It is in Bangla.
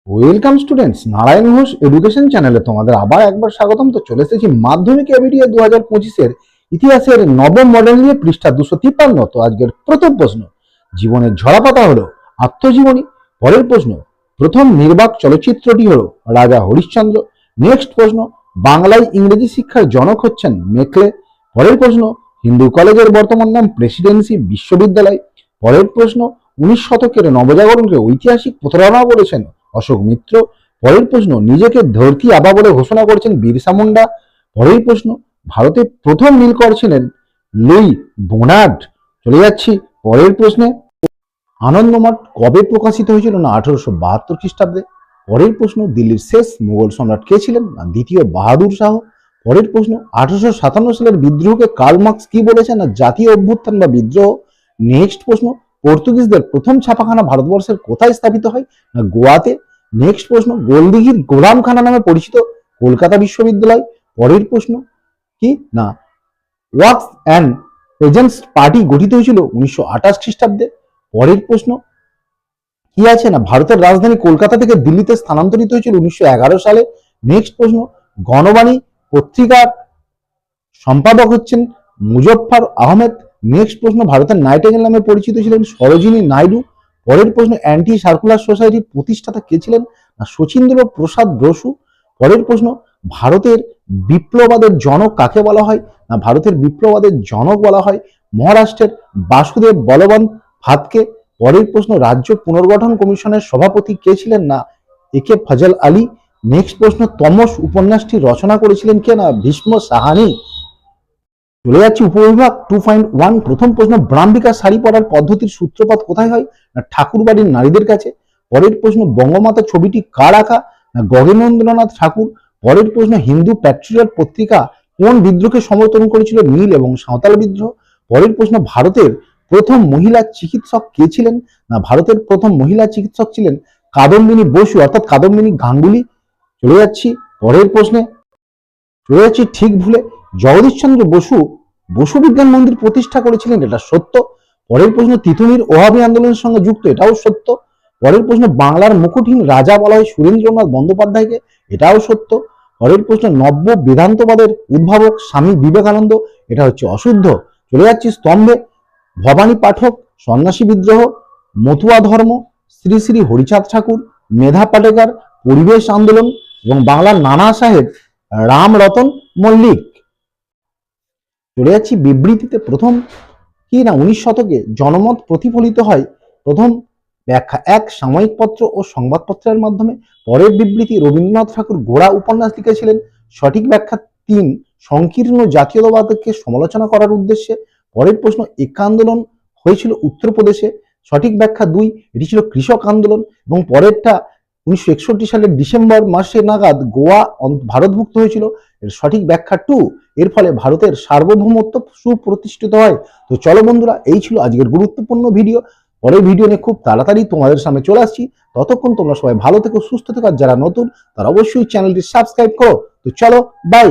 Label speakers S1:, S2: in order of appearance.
S1: Welcome students, Narayan Ghosh education চ্যানেলে তোমাদের আবার একবার স্বাগতম। তো চলে এসেছি মাধ্যমিক এবিটিএ 2025-এর ইতিহাসের নবম মডেল নিয়ে পৃষ্ঠা 253। তো আজকের প্রথম প্রশ্ন, জীবনের ঝরাপাতা হলো আত্মজীবনী। পরের প্রশ্ন, প্রথম নির্বাক চলচ্চিত্রটি হলো রাজা হরিশ্চন্দ্র। নেক্সট প্রশ্ন, বাংলায় ইংরেজি শিক্ষার জনক হচ্ছেন মেকলে। পরের প্রশ্ন, হিন্দু কলেজের বর্তমান নাম প্রেসিডেন্সি বিশ্ববিদ্যালয়। পরের প্রশ্ন, 19 শতকের নবজাগরণকে ঐতিহাসিক প্রতারণা বলেছেন অশোক মিত্র। পরের প্রশ্ন, নিজেকে ধরতি আবা বলে ঘোষণা করেছেন বিরসা মুন্ডা। পরের প্রশ্ন, ভারতে প্রথম নীলকর ছিলেন লুই বোনার্ড। চলে যাচ্ছি পরের প্রশ্নে, আনন্দমঠ কবে প্রকাশিত হয়েছিল? না 1872 খ্রিস্টাব্দে। পরের প্রশ্ন, দিল্লির শেষ মুঘল সম্রাট কে ছিলেন? না দ্বিতীয় বাহাদুর শাহ। পরের প্রশ্ন, 1857 সালের বিদ্রোহকে কার্ল মার্কস কি বলেছেন? না জাতীয় অভ্যুত্থান বা বিদ্রোহ। নেক্সট প্রশ্ন, পর্তুগিজদের প্রথম ছাপাখানা ভারতবর্ষের কোথায় স্থাপিত হয়? না গোয়াতে। নেক্সট প্রশ্ন, গোলদিঘির গোলামখানা নামে পরিচিত কলকাতা বিশ্ববিদ্যালয়। পরের প্রশ্ন কি? না ওয়ার্কস অ্যান্ড পেজেন্টস পার্টি গঠিত হয়েছিল 1928 খ্রিস্টাব্দে। পরের প্রশ্ন কি আছে? না ভারতের রাজধানী কলকাতা থেকে দিল্লিতে স্থানান্তরিত হয়েছিল 1911 সালে। নেক্সট প্রশ্ন, গণবাণী পত্রিকার সম্পাদক হচ্ছেন মুজফফর আহমেদ। নেক্সট প্রশ্ন, ভারতের নাইটেঙ্গেল নামে পরিচিত ছিলেন সরোজিনী নাইডু। পরের প্রশ্ন, অ্যান্টি সার্কুলার সোসাইটির প্রতিষ্ঠাতা কে ছিলেন? না শচীন্দ্র প্রসাদ বসু। পরের প্রশ্ন, ভারতের বিপ্লবাদের জনক কাকে বলা হয়? না ভারতের বিপ্লবাদের জনক বলা হয় মহারাষ্ট্রের বাসুদেব বলবন্ত ভাতকে। পরের প্রশ্ন, রাজ্য পুনর্গঠন কমিশনের সভাপতি কে ছিলেন? না একে ফজল আলী। নেক্সট প্রশ্ন, তমস উপন্যাসটি রচনা করেছিলেন কে? না ভীষ্ম সাহানি। চলে যাচ্ছি উপবিভাগ 2.1। প্রথম প্রশ্ন, ব্রাহ্মিকা শাড়ি পরার পদ্ধতির সূত্রপাত কোথায় হয়? না ঠাকুরবাড়ির নারীদের কাছে। পরের প্রশ্ন, বঙ্গমাতা ছবিটি কার আঁকা? না গগনেন্দ্রনাথ ঠাকুর। পরের প্রশ্ন, হিন্দু প্যাট্রিয়ট পত্রিকা কোন বিদ্রোহকে সমর্থন করেছিল? নীল এবং সাঁওতাল বিদ্রোহ। পরের প্রশ্ন, ভারতের প্রথম মহিলা চিকিৎসক কে ছিলেন? না ভারতের প্রথম মহিলা চিকিৎসক ছিলেন কাদম্বিনী বসু অর্থাৎ কাদম্বিনী গাঙ্গুলি। চলে যাচ্ছি পরের প্রশ্নে, চলে যাচ্ছি ঠিক ভুলে। জগদীশচন্দ্র বসু বসু বিজ্ঞান মন্দির প্রতিষ্ঠা করেছিলেন, এটা সত্য। পরের প্রশ্ন, তিতুমির ওহাবি আন্দোলনের সঙ্গে যুক্ত, এটাও সত্য। পরের প্রশ্ন, বাংলার মুকুটহীন রাজা বলা হয় সুরেন্দ্রনাথ বন্দ্যোপাধ্যায়কে, এটাও সত্য। পরের প্রশ্ন, নব্য বেদান্তবাদের উদ্ভাবক স্বামী বিবেকানন্দ, এটা হচ্ছে অশুদ্ধ। চলে যাচ্ছি স্তম্ভে। ভবানী পাঠক সন্ন্যাসী বিদ্রোহ, মতুয়া ধর্ম, শ্রী শ্রী হরিচাঁদ ঠাকুর, মেধা পাটেকার পরিবেশ আন্দোলন এবং বাংলার নানা সাহেব রামরতন মল্লিক। চলে যাচ্ছি বিবৃতিতে। প্রথম কি? না 19 শতকে জনমত প্রতিফলিত হয় প্রথম ব্যাখ্যা 1 সাময়িক পত্র ও সংবাদপত্রের মাধ্যমে। পরের বিবৃতি, রবীন্দ্রনাথ ঠাকুর গোড়া উপন্যাস লিখেছিলেন। সঠিক ব্যাখ্যা 3 সংকীর্ণ জাতীয়তাবাদকে সমালোচনা করার উদ্দেশ্যে। পরের প্রশ্ন, একা আন্দোলন হয়েছিল উত্তরপ্রদেশে। সঠিক ব্যাখ্যা 2 এটি ছিল কৃষক আন্দোলন। এবং পরেরটা 1961 সালের ডিসেম্বর মাসে নাগাদ গোয়া ভারতভুক্ত হয়েছিল। এর সঠিক ব্যাখ্যা 2 এর ফলে ভারতের সার্বভৌমত্ব সুপ্রতিষ্ঠিত হয়। তো চলো বন্ধুরা, এই ছিল আজকের গুরুত্বপূর্ণ ভিডিও। পরের ভিডিও নিয়ে খুব তাড়াতাড়ি তোমাদের সামনে চলে আসছি। ততক্ষণ তোমরা সবাই ভালো থেকো, সুস্থ থেকো। আর যারা নতুন তারা অবশ্যই চ্যানেলটি সাবস্ক্রাইব করো। তো চলো, বাই।